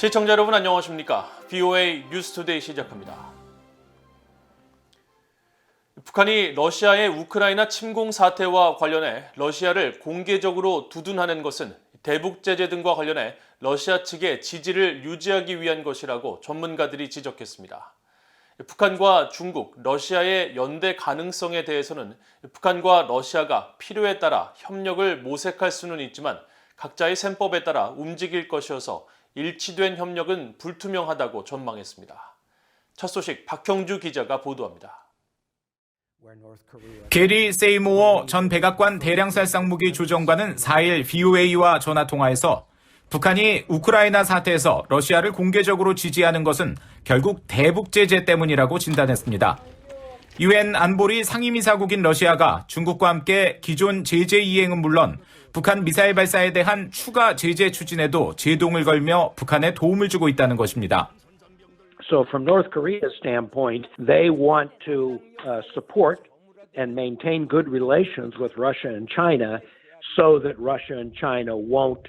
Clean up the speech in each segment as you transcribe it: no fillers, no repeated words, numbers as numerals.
시청자 여러분 안녕하십니까? BOA 뉴스투데이 시작합니다. 북한이 러시아의 우크라이나 침공 사태와 관련해 러시아를 공개적으로 두둔하는 것은 대북 제재 등과 관련해 러시아 측의 지지를 유지하기 위한 것이라고 전문가들이 지적했습니다. 북한과 중국, 러시아의 연대 가능성에 대해서는 북한과 러시아가 필요에 따라 협력을 모색할 수는 있지만 각자의 셈법에 따라 움직일 것이어서 일치된 협력은 불투명하다고 전망했습니다. 첫 소식 박형주 기자가 보도합니다. 게리 세이모어 전 백악관 대량살 쌍무기 조정관은 4일 BOA와 전화통화에서 북한이 우크라이나 사태에서 러시아를 공개적으로 지지하는 것은 결국 대북 제재 때문이라고 진단했습니다. 유엔 안보리 상임이사국인 러시아가 중국과 함께 기존 제재 이행은 물론 북한 미사일 발사에 대한 추가 제재 추진에도 제동을 걸며 북한에 도움을 주고 있다는 것입니다. So from North Korea's standpoint, they want to support and maintain good relations with Russia and China so that Russia and China won't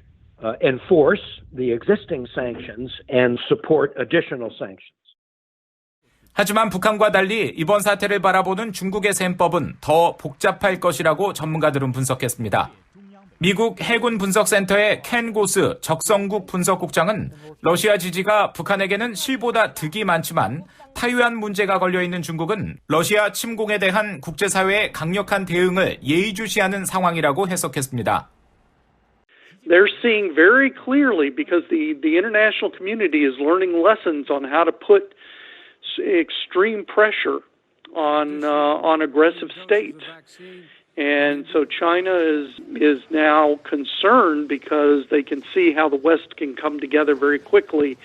enforce the existing sanctions and support additional sanctions. 하지만 북한과 달리 이번 사태를 바라보는 중국의 셈법은 더 복잡할 것이라고 전문가들은 분석했습니다. 미국 해군 분석센터의 켄 고스 적성국 분석국장은 러시아 지지가 북한에게는 실보다 득이 많지만 타유한 문제가 걸려있는 중국은 러시아 침공에 대한 국제사회의 강력한 대응을 예의주시하는 상황이라고 해석했습니다. They're seeing very clearly because the international community is learning lessons on how to put extreme pressure on aggressive states. And so China is now concerned because they can see how the West can come together very quickly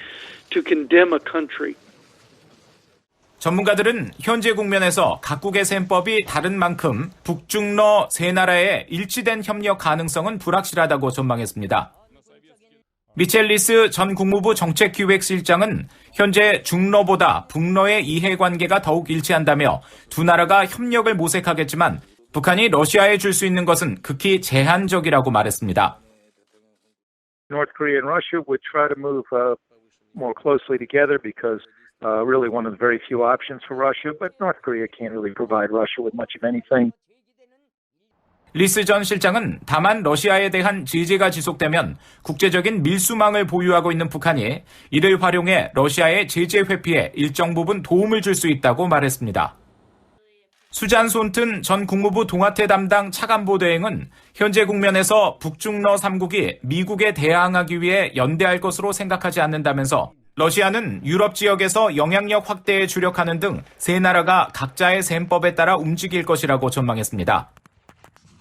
to condemn a country. 전문가들은 현재 국면에서 각국의 셈법이 다른 만큼 북중러 세 나라의 일치된 협력 가능성은 불확실하다고 전망했습니다. 미첼리스 전 국무부 정책기획실장은 현재 중러보다 북러의 이해관계가 더욱 일치한다며 두 나라가 협력을 모색하겠지만 북한이 러시아에 줄 수 있는 것은 극히 제한적이라고 말했습니다. North Korea and Russia would try to move more closely together because really one of the very few options for Russia, but North Korea can't really provide Russia with much of anything. 리스 전 실장은 다만 러시아에 대한 제재가 지속되면 국제적인 밀수망을 보유하고 있는 북한이 이를 활용해 러시아의 제재 회피에 일정 부분 도움을 줄 수 있다고 말했습니다. 수잔 손튼 전 국무부 동아태 담당 차관보 대행은 현재 국면에서 북중러 3국이 미국에 대항하기 위해 연대할 것으로 생각하지 않는다면서 러시아는 유럽 지역에서 영향력 확대에 주력하는 등 세 나라가 각자의 셈법에 따라 움직일 것이라고 전망했습니다.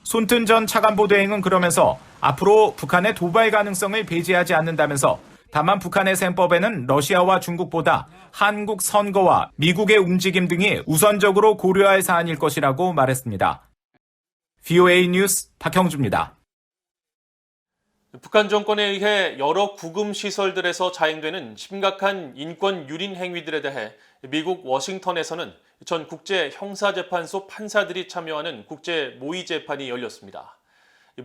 손튼 전 차관보 대행은 그러면서 앞으로 북한의 도발 가능성을 배제하지 않는다면서 다만 북한의 셈법에는 러시아와 중국보다 한국 선거와 미국의 움직임 등이 우선적으로 고려할 사안일 것이라고 말했습니다. BOA 뉴스 박형주입니다. 북한 정권에 의해 여러 구금 시설들에서 자행되는 심각한 인권 유린 행위들에 대해 미국 워싱턴에서는 전 국제 형사재판소 판사들이 참여하는 국제 모의 재판이 열렸습니다.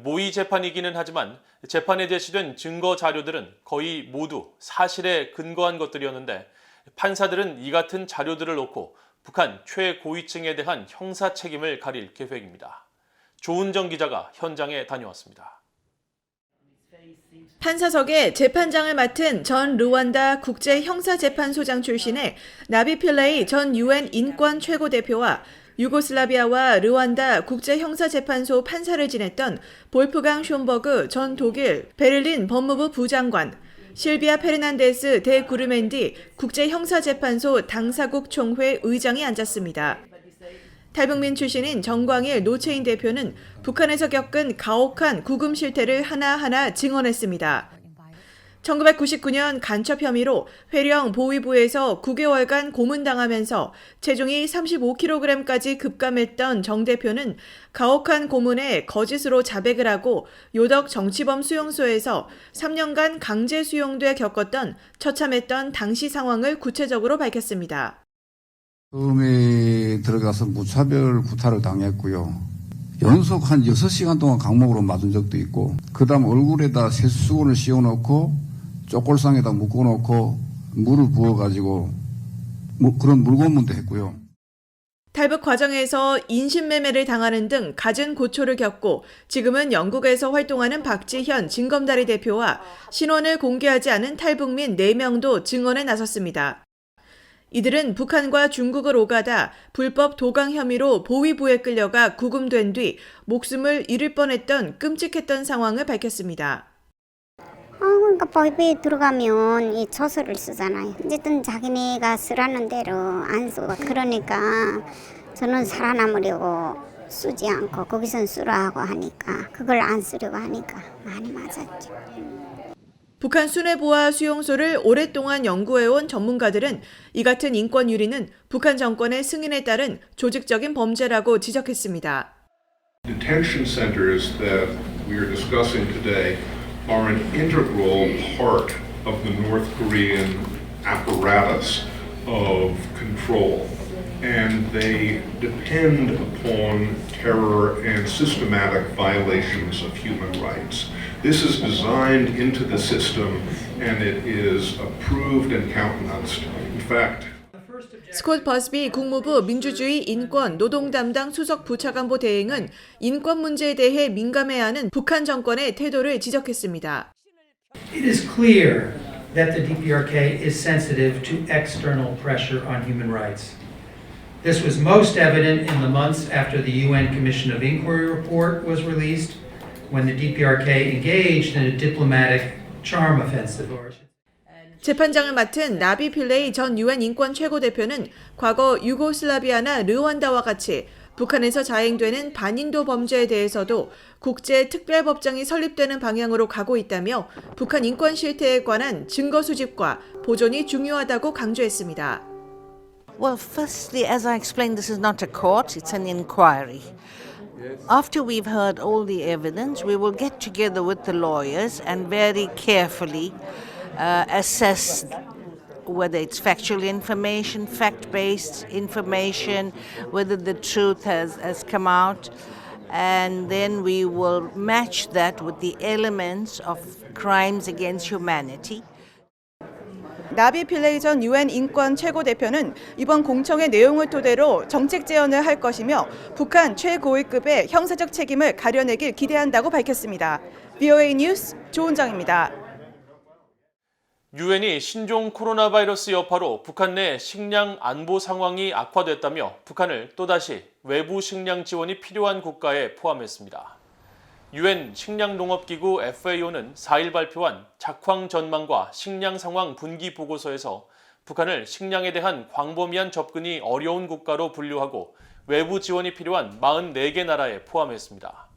모의 재판이기는 하지만 재판에 제시된 증거 자료들은 거의 모두 사실에 근거한 것들이었는데 판사들은 이 같은 자료들을 놓고 북한 최고위층에 대한 형사 책임을 가릴 계획입니다. 조은정 기자가 현장에 다녀왔습니다. 판사석에 재판장을 맡은 전 르완다 국제형사재판소장 출신의 나비 필레이 전 UN 인권 최고대표와 유고슬라비아와 르완다 국제형사재판소 판사를 지냈던 볼프강 숀버그 전 독일 베를린 법무부 부장관, 실비아 페르난데스 데 구르멘디 국제형사재판소 당사국 총회 의장이 앉았습니다. 탈북민 출신인 정광일 노채인 대표는 북한에서 겪은 가혹한 구금 실태를 하나하나 증언했습니다. 1999년 간첩 혐의로 회령 보위부에서 9개월간 고문당하면서 체중이 35kg까지 급감했던 정 대표는 가혹한 고문에 거짓으로 자백을 하고 요덕 정치범 수용소에서 3년간 강제 수용돼 겪었던 처참했던 당시 상황을 구체적으로 밝혔습니다. 처음에 들어가서 무차별 구타를 당했고요. 연속 한 6시간 동안 강목으로 맞은 적도 있고, 그 다음 얼굴에다 세수건을 씌워놓고 쪼골상에다 묶어놓고 물을 부어가지고 그런 물고문도 했고요. 탈북 과정에서 인신매매를 당하는 등 갖은 고초를 겪고 지금은 영국에서 활동하는 박지현 진검다리 대표와 신원을 공개하지 않은 탈북민 4명도 증언에 나섰습니다. 이들은 북한과 중국을 오가다 불법 도강 혐의로 보위부에 끌려가 구금된 뒤 목숨을 잃을 뻔했던 끔찍했던 상황을 밝혔습니다. 그러니까 법에 들어가면 이 처서를 쓰잖아요. 어쨌든 자기네가 쓰라는 대로 안 쓰고 그러니까 저는 살아남으려고 쓰지 않고 거기선 쓰라 하고 하니까 그걸 안 쓰려고 하니까 많이 맞았죠. 북한 수뇌부와 수용소를 오랫동안 연구해온 전문가들은 이 같은 인권 유린은 북한 정권의 승인에 따른 조직적인 범죄라고 지적했습니다. Detention centers that we are discussing today are an integral part of the North Korean apparatus of control, and they depend upon terror and systematic violations of human rights. This is designed into the system, and it is approved and countenanced. In fact, 스콧 버스비 국무부 민주주의 인권 노동 담당 수석 부차관보 대행은 인권 문제에 대해 민감해야 하는 북한 정권의 태도를 지적했습니다. It is clear that the DPRK is sensitive to external pressure on human rights. This was most evident in the months after the UN Commission of Inquiry report was released, when the DPRK engaged in a diplomatic charm offensive. 재판장을 맡은 나비 필레이 전 유엔 인권 최고대표는 과거 유고슬라비아나 르완다와 같이 북한에서 자행되는 반인도 범죄에 대해서도 국제 특별법정이 설립되는 방향으로 가고 있다며 북한 인권 실태에 관한 증거 수집과 보존이 중요하다고 강조했습니다. Well, firstly, as I explained, this is not a court, it's an inquiry. After we've heard all the evidence, we will get together with the lawyers and very carefully assess whether it's factual information, fact-based information, whether the truth has come out, and then we will match that with the elements of crimes against humanity. 나비 필레이 전 유엔 인권 최고대표는 이번 공청회 내용을 토대로 정책 제언을 할 것이며 북한 최고위급의 형사적 책임을 가려내길 기대한다고 밝혔습니다. VOA 뉴스 조은정입니다. 유엔이 신종 코로나 바이러스 여파로 북한 내 식량 안보 상황이 악화됐다며 북한을 또다시 외부 식량 지원이 필요한 국가에 포함했습니다. 유엔 식량농업기구 FAO는 4일 발표한 작황 전망과 식량 상황 분기 보고서에서 북한을 식량에 대한 광범위한 접근이 어려운 국가로 분류하고 외부 지원이 필요한 44개 나라에 포함했습니다.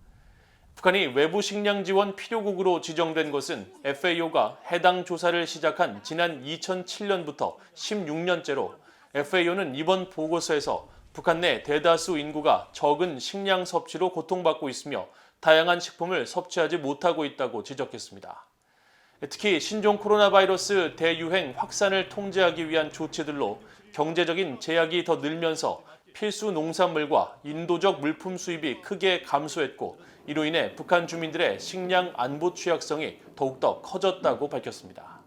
북한이 외부 식량 지원 필요국으로 지정된 것은 FAO가 해당 조사를 시작한 지난 2007년부터 16년째로 FAO는 이번 보고서에서 북한 내 대다수 인구가 적은 식량 섭취로 고통받고 있으며 다양한 식품을 섭취하지 못하고 있다고 지적했습니다. 특히 신종 코로나 바이러스 대유행 확산을 통제하기 위한 조치들로 경제적인 제약이 더 늘면서 필수 농산물과 인도적 물품 수입이 크게 감소했고 이로 인해 북한 주민들의 식량 안보 취약성이 더욱더 커졌다고 밝혔습니다.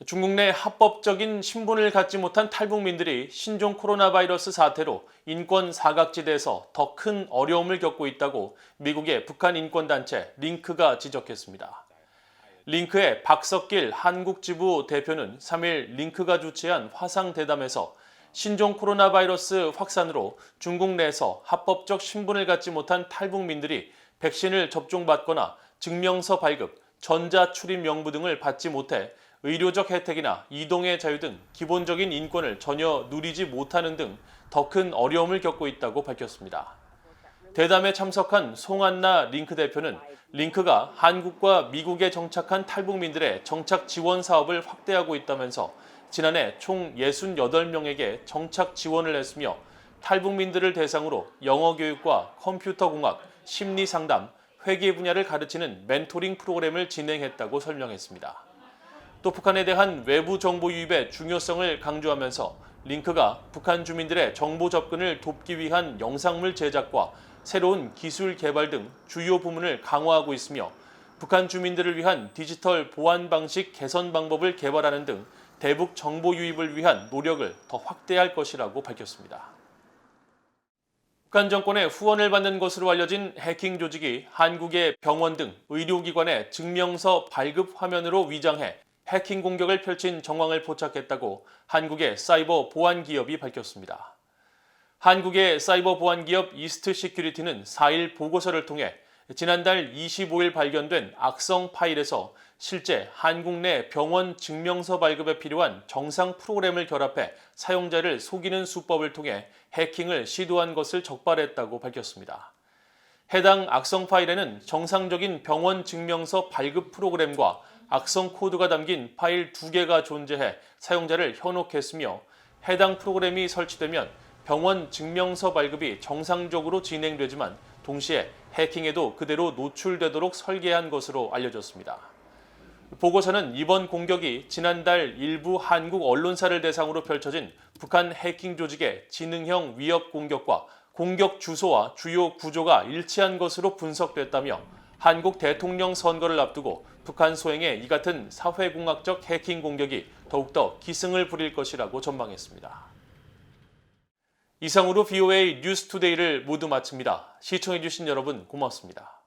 중국 내 합법적인 신분을 갖지 못한 탈북민들이 신종 코로나 바이러스 사태로 인권 사각지대에서 더 큰 어려움을 겪고 있다고 미국의 북한 인권단체 링크가 지적했습니다. 링크의 박석길 한국지부 대표는 3일 링크가 주최한 화상대담에서 신종 코로나 바이러스 확산으로 중국 내에서 합법적 신분을 갖지 못한 탈북민들이 백신을 접종받거나 증명서 발급, 전자출입 명부 등을 받지 못해 의료적 혜택이나 이동의 자유 등 기본적인 인권을 전혀 누리지 못하는 등 더 큰 어려움을 겪고 있다고 밝혔습니다. 대담에 참석한 송한나 링크 대표는 링크가 한국과 미국에 정착한 탈북민들의 정착 지원 사업을 확대하고 있다면서 지난해 총 68명에게 정착 지원을 했으며 탈북민들을 대상으로 영어 교육과 컴퓨터 공학, 심리 상담, 회계 분야를 가르치는 멘토링 프로그램을 진행했다고 설명했습니다. 또 북한에 대한 외부 정보 유입의 중요성을 강조하면서 링크가 북한 주민들의 정보 접근을 돕기 위한 영상물 제작과 새로운 기술 개발 등 주요 부문을 강화하고 있으며 북한 주민들을 위한 디지털 보안 방식 개선 방법을 개발하는 등 대북 정보 유입을 위한 노력을 더 확대할 것이라고 밝혔습니다. 북한 정권의 후원을 받는 것으로 알려진 해킹 조직이 한국의 병원 등 의료기관의 증명서 발급 화면으로 위장해 해킹 공격을 펼친 정황을 포착했다고 한국의 사이버 보안 기업이 밝혔습니다. 한국의 사이버 보안 기업 이스트 시큐리티는 4일 보고서를 통해 지난달 25일 발견된 악성 파일에서 실제 한국 내 병원 증명서 발급에 필요한 정상 프로그램을 결합해 사용자를 속이는 수법을 통해 해킹을 시도한 것을 적발했다고 밝혔습니다. 해당 악성 파일에는 정상적인 병원 증명서 발급 프로그램과 악성 코드가 담긴 파일 2개가 존재해 사용자를 현혹했으며 해당 프로그램이 설치되면 병원 증명서 발급이 정상적으로 진행되지만 동시에 해킹에도 그대로 노출되도록 설계한 것으로 알려졌습니다. 보고서는 이번 공격이 지난달 일부 한국 언론사를 대상으로 펼쳐진 북한 해킹 조직의 지능형 위협 공격과 공격 주소와 주요 구조가 일치한 것으로 분석됐다며 한국 대통령 선거를 앞두고 북한 소행의 이 같은 사회공학적 해킹 공격이 더욱더 기승을 부릴 것이라고 전망했습니다. 이상으로 VOA 뉴스투데이를 모두 마칩니다. 시청해주신 여러분 고맙습니다.